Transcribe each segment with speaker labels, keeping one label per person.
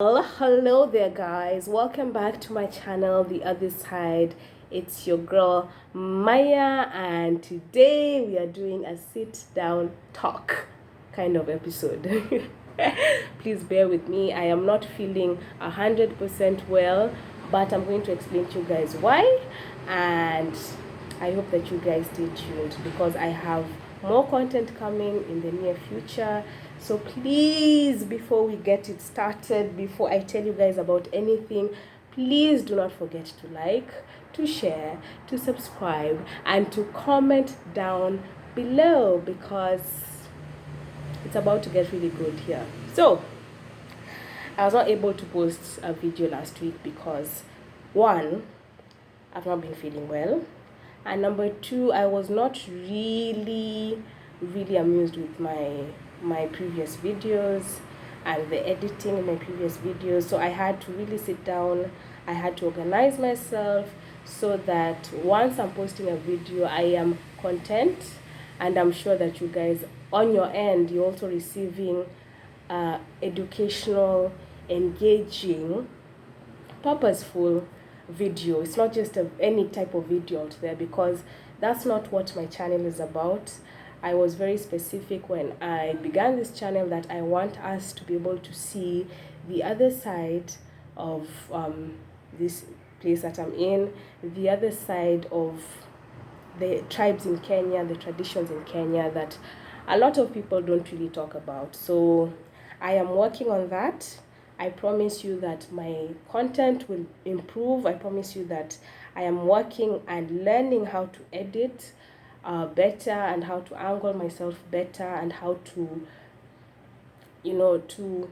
Speaker 1: Well, hello there guys, welcome back to my channel, The Other Side. It's your girl Maya, and today we are doing a sit down talk kind of episode. Please bear with me, I am not feeling 100% well, but I'm going to explain to you guys why, and I hope that you guys stay tuned because I have more content coming in the near future. So please, before we get it started, before I tell you guys about anything, please do not forget to like, to share, to subscribe, and to comment down below because it's about to get really good here. So I was not able to post a video last week because one, I've not been feeling well, and number two, I was not really amused with my previous videos and the editing in my previous videos. So I had to really sit down, I had to organize myself so that once I'm posting a video, I am content, and I'm sure that you guys on your end, you're also receiving educational, engaging, purposeful video. It's not just any type of video out there, because that's not what my channel is about. I was very specific when I began this channel that I want us to be able to see the other side of this place that I'm in, the other side of the tribes in Kenya, the traditions in Kenya that a lot of people don't really talk about. So I am working on that. I promise you that my content will improve. I promise you that I am working and learning how to edit better, and how to angle myself better, and how to, to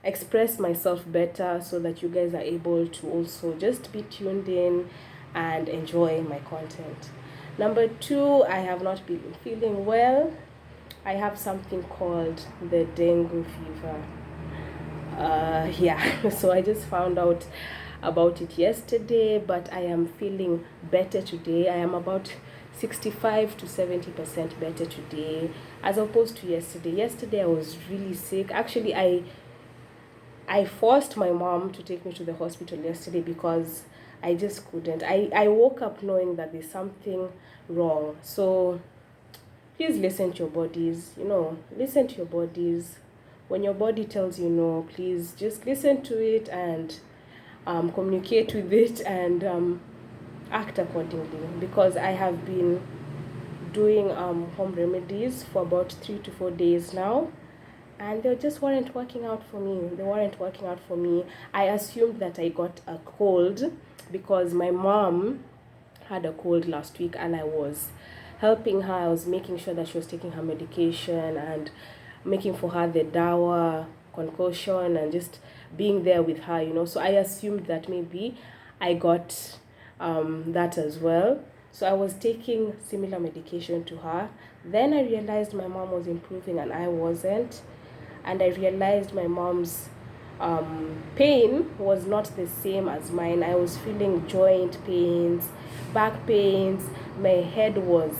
Speaker 1: express myself better so that you guys are able to also just be tuned in and enjoy my content. Number two, I have not been feeling well. I have something called the dengue fever. Yeah, so I just found out about it yesterday, but I am feeling better today. I am about 65 to 70% better today as opposed to yesterday. Yesterday I was really sick. Actually, I forced my mom to take me to the hospital yesterday because I just couldn't. I woke up knowing that there's something wrong. So please listen to your bodies. Listen to your bodies. When your body tells you no, please just listen to it and communicate with it, and act accordingly. Because I have been doing home remedies for about 3 to 4 days now, and they just weren't working out for me. I assumed that I got a cold because my mom had a cold last week, and I was helping her. I was making sure that she was taking her medication and making for her the dawa concoction and just being there with her. So I assumed that maybe I got that as well. So I was taking similar medication to her. Then I realized my mom was improving and I wasn't. And I realized my mom's pain was not the same as mine. I was feeling joint pains, back pains. My head was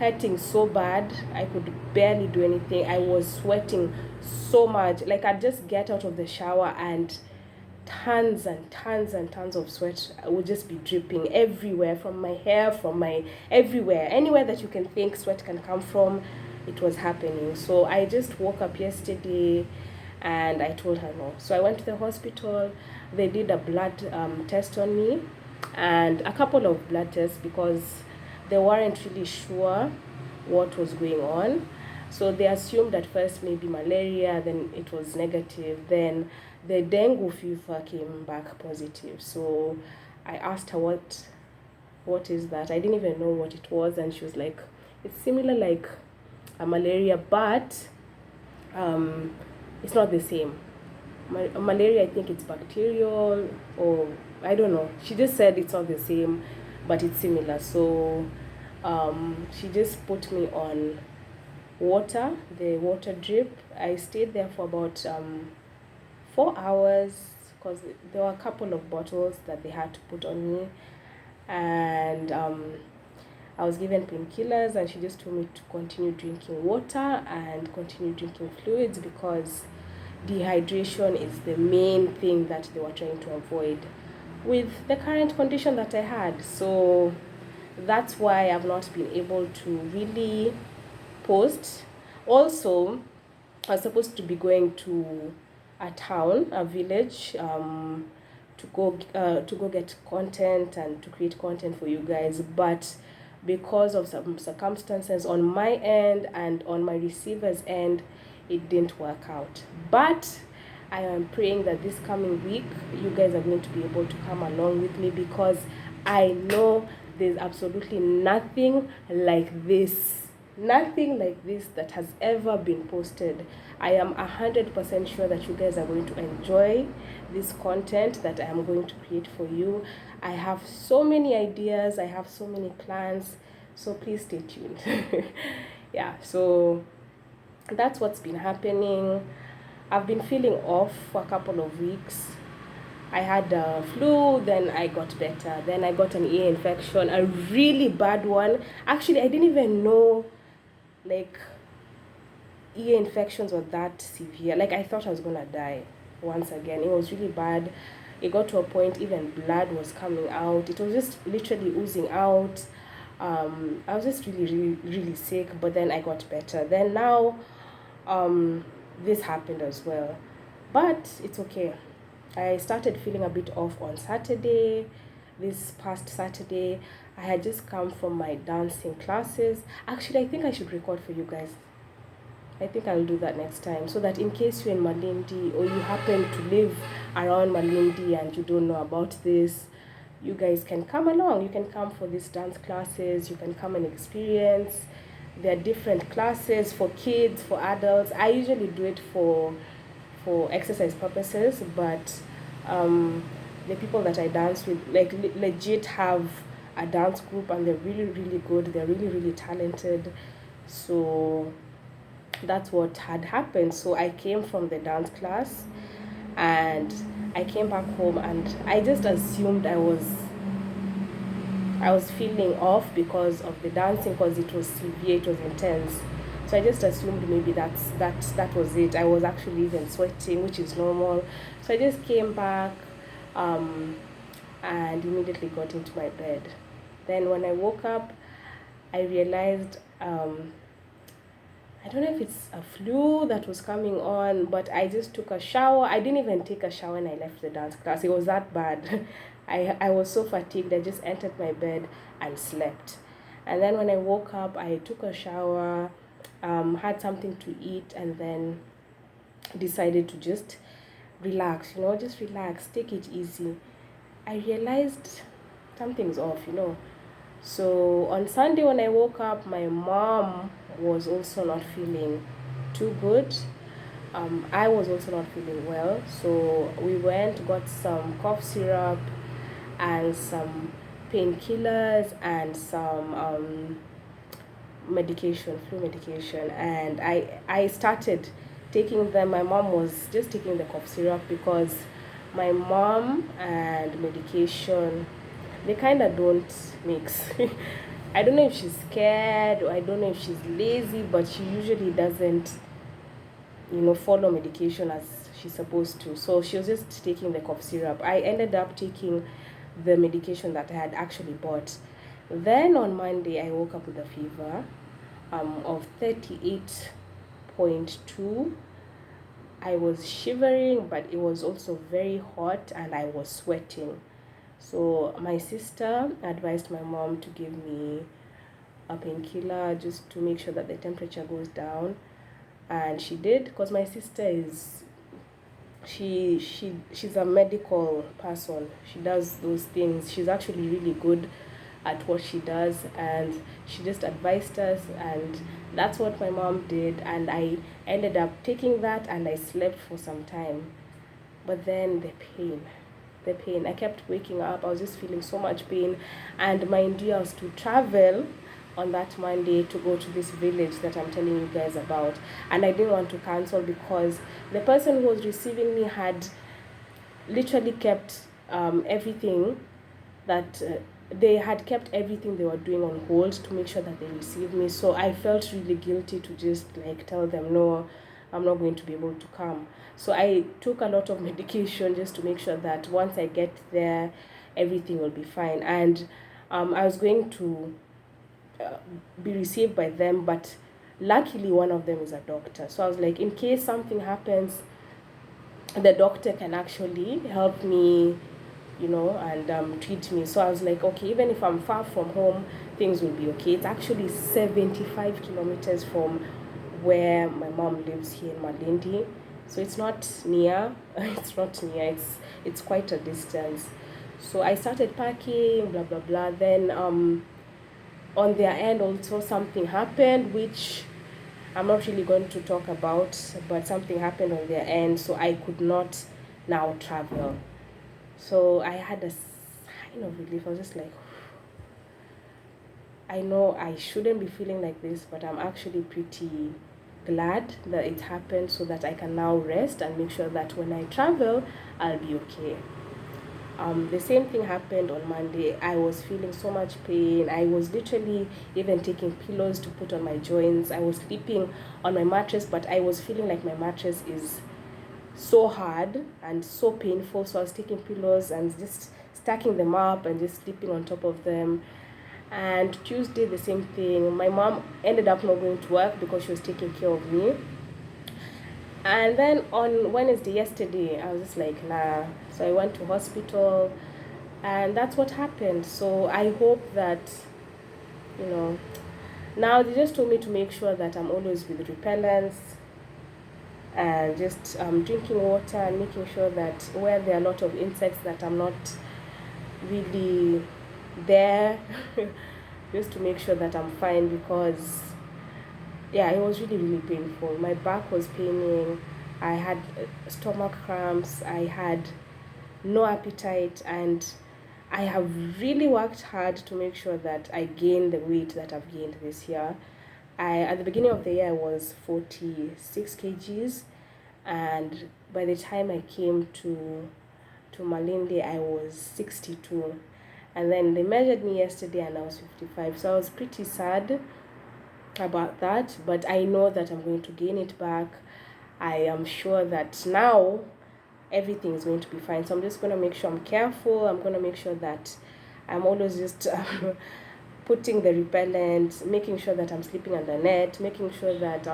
Speaker 1: hurting so bad. I could barely do anything. I was sweating so much. Like, I'd just get out of the shower and tons and tons and tons of sweat would just be dripping everywhere, from my hair, from my everywhere, anywhere that you can think sweat can come from. It was happening. So I just woke up yesterday and I told her no. So I went to the hospital. They did a blood test on me, and a couple of blood tests, because they weren't really sure what was going on. So they assumed at first maybe malaria, then it was negative, then the dengue fever came back positive. So I asked her what is that. I didn't even know what it was, and she was like, it's similar like a malaria, but it's not the same. Malaria, I think it's bacterial, or I don't know. She just said it's not the same, but it's similar. So she just put me on the water drip. I stayed there for about 4 hours because there were a couple of bottles that they had to put on me, and I was given painkillers, and she just told me to continue drinking water and continue drinking fluids, because dehydration is the main thing that they were trying to avoid with the current condition that I had. So that's why I've not been able to really post. Also, I was supposed to be going to a town, a village, to go get content and to create content for you guys, but because of some circumstances on my end and on my receiver's end, it didn't work out. But I am praying that this coming week you guys are going to be able to come along with me, because I know there's absolutely nothing like this. Nothing like this that has ever been posted. I am 100% sure that you guys are going to enjoy this content that I am going to create for you. I have so many ideas, I have so many plans, so please stay tuned. Yeah, so that's what's been happening. I've been feeling off for a couple of weeks. I had a flu, then I got better. Then I got an ear infection, a really bad one. Actually, I didn't even know like ear infections were that severe. Like, I thought I was gonna die once again. It was really bad. It got to a point even blood was coming out. It was just literally oozing out. I was just really sick, but then I got better. Then now this happened as well, but it's okay. I started feeling a bit off on Saturday. This past Saturday, I had just come from my dancing classes. Actually, I think I should record for you guys. I think I'll do that next time, so that in case you're in Malindi or you happen to live around Malindi and you don't know about this, you guys can come along. You can come for these dance classes. You can come and experience. There are different classes for kids, for adults. I usually do it for exercise purposes, but the people that I dance with like legit have a dance group, and they're really good. They're really talented. So that's what had happened. So I came from the dance class and I came back home, and I just assumed I was feeling off because of the dancing, because it was severe, it was intense. So I just assumed maybe that was it. I was actually even sweating, which is normal. So I just came back and immediately got into my bed. Then when I woke up, I realized I don't know if it's a flu that was coming on, but I just took a shower. I didn't even take a shower when I left the dance class. It was that bad. I was so fatigued. I just entered my bed and slept. And then when I woke up, I took a shower, had something to eat, and then decided to just relax, just relax, take it easy. I realized something's off. So on Sunday when I woke up, my mom was also not feeling too good. I was also not feeling well. So we went, got some cough syrup and some painkillers and some medication, flu medication. And I started taking them. My mom was just taking the cough syrup because my mom and medication, they kind of don't mix. I don't know if she's scared or I don't know if she's lazy, but she usually doesn't, follow medication as she's supposed to. So she was just taking the cough syrup. I ended up taking the medication that I had actually bought. Then on Monday, I woke up with a fever of 38.2. I was shivering, but it was also very hot and I was sweating. So my sister advised my mom to give me a painkiller just to make sure that the temperature goes down, and she did, because my sister is she's a medical person. She does those things. She's actually really good at what she does, and she just advised us, and that's what my mom did. And I ended up taking that, and I slept for some time. But then the pain, I kept waking up. I was just feeling so much pain, and mind you, I was to travel on that Monday to go to this village that I'm telling you guys about, and I didn't want to cancel because the person who was receiving me had literally kept everything that they had kept everything they were doing on hold to make sure that they received me. So I felt really guilty to just like tell them, no, I'm not going to be able to come. So I took a lot of medication just to make sure that once I get there, everything will be fine. And I was going to be received by them, but luckily one of them is a doctor. So I was like, in case something happens, the doctor can actually help me, and treat me. So I was like, okay, even if I'm far from home, things will be okay. It's actually 75 kilometers from where my mom lives here in Malindi. So it's not near. It's quite a distance. So I started packing, blah blah blah. Then on their end also something happened, which I'm not really going to talk about, but something happened on their end, so I could not now travel. So I had a sign of relief. I was just like, I know I shouldn't be feeling like this, but I'm actually pretty glad that it happened so that I can now rest and make sure that when I travel, I'll be okay. The same thing happened on Monday. I was feeling so much pain. I was literally even taking pillows to put on my joints. I was sleeping on my mattress, but I was feeling like my mattress is so hard and so painful. So I was taking pillows and just stacking them up and just sleeping on top of them. And Tuesday, the same thing. My mom ended up not going to work because she was taking care of me. And then on Wednesday, yesterday, I was just like, nah. So I went to hospital, and that's what happened. So I hope that, you know, now they just told me to make sure that I'm always with repellents and just drinking water and making sure that where there are a lot of insects that I'm not really there, just to make sure that I'm fine because yeah, it was really, really painful. My back was paining. I had stomach cramps. I had no appetite, and I have really worked hard to make sure that I gain the weight that I've gained this year. At the beginning of the year I was 46 kgs, and by the time I came to Malindi I was 62. And then they measured me yesterday and I was 55. So I was pretty sad about that, but I know that I'm going to gain it back. I am sure that now everything is going to be fine. So I'm just going to make sure I'm careful. I'm going to make sure that I'm always just putting the repellent, making sure that I'm sleeping under net, making sure that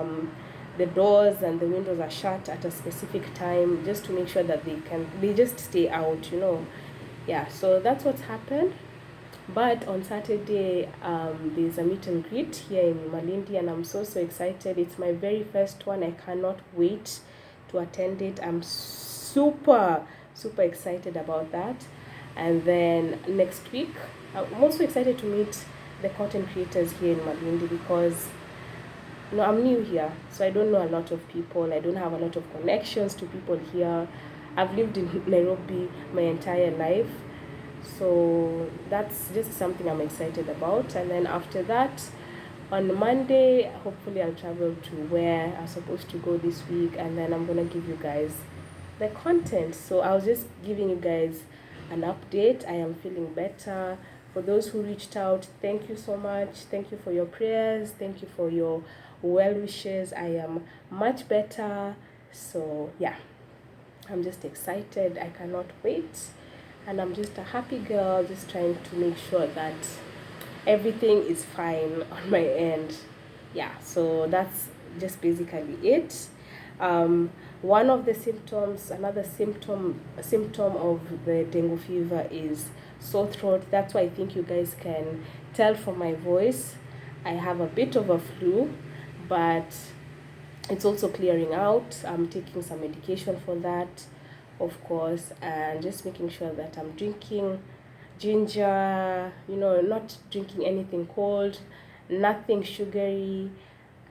Speaker 1: the doors and the windows are shut at a specific time, just to make sure that they just stay out, Yeah, so that's what's happened. But on Saturday, there's a meet and greet here in Malindi, and I'm so excited. It's my very first one. I cannot wait to attend it. I'm super excited about that. And then next week, I'm also excited to meet the content creators here in Malindi because I'm new here, so I don't know a lot of people. I don't have a lot of connections to people here. I've lived in Nairobi my entire life. So that's just something I'm excited about. And then after that, on Monday, hopefully I'll travel to where I'm supposed to go this week, and then I'm gonna give you guys the content. So I was just giving you guys an update. I am feeling better. For those who reached out, thank you so much. Thank you for your prayers. Thank you for your well wishes. I am much better. So yeah, I'm just excited. I cannot wait. And I'm just a happy girl, just trying to make sure that everything is fine on my end. Yeah, so that's just basically it. One of the symptoms, another symptom of the dengue fever is sore throat. That's why I think you guys can tell from my voice I have a bit of a flu, but it's also clearing out. I'm taking some medication for that, of course, and just making sure that I'm drinking ginger, not drinking anything cold, nothing sugary,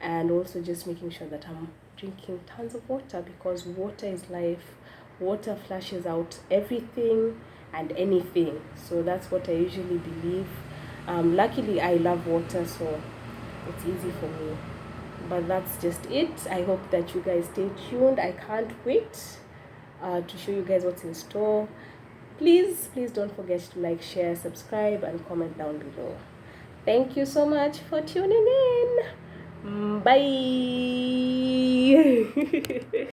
Speaker 1: and also just making sure that I'm drinking tons of water because water is life. Water flushes out everything and anything. So that's what I usually believe. Luckily, I love water, so it's easy for me. But that's just it. I hope that you guys stay tuned. I can't wait to show you guys what's in store. Please don't forget to like, share, subscribe, and comment down below. Thank you so much for tuning in. Bye.